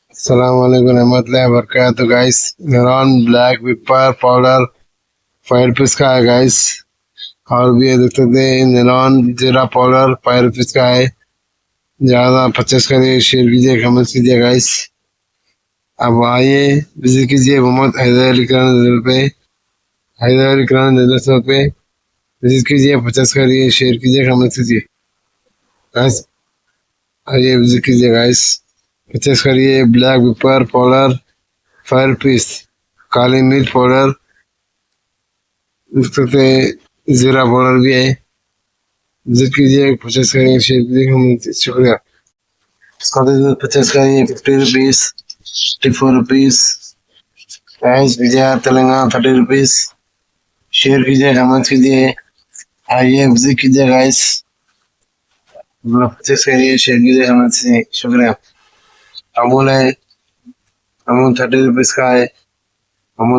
Assalamualaikum warahmatullahi wabarakatuh guys. Neron black pepper powder 5 rupees का है guys. और भी ये देखते थे नेरॉन जीरा पाउडर 5 रुपीज का है. ज़्यादा परचेस करिए, शेयर कीजिए, कमेंट कीजिए गाइस. अब आइए विजिट कीजिए मोहम्मद हैदर अली किराना पे, हैदर अली किराना स्टोर पे विजिट कीजिए, परचेस करिए, शेयर कीजिए, कमेंट कीजिए गाइस. आइए विजिट कीजिए गाइस, परचेस करिए. ब्लैक पेपर पाउडर 5 रुपीज, काली मिर्च पाउडर सकते, जीरा पाउडर भी है. विजिट कीजिए, परचेस करिए, शेयर कीजिए, शुक्रिया. इसका परचेस करिए 50 रुपीज, 54 रुपीज. प्राइस विजय तेलंगाना 30 रुपीज. शेयर कीजिए, कमेंट कीजिए. आइए विजिट कीजिए गाइस, परचेस करिए, शेयर कीजिए, कमेंट कीजिए, शुक्रिया. अमूल है, अमूल 30 रुपीज का है. अमूल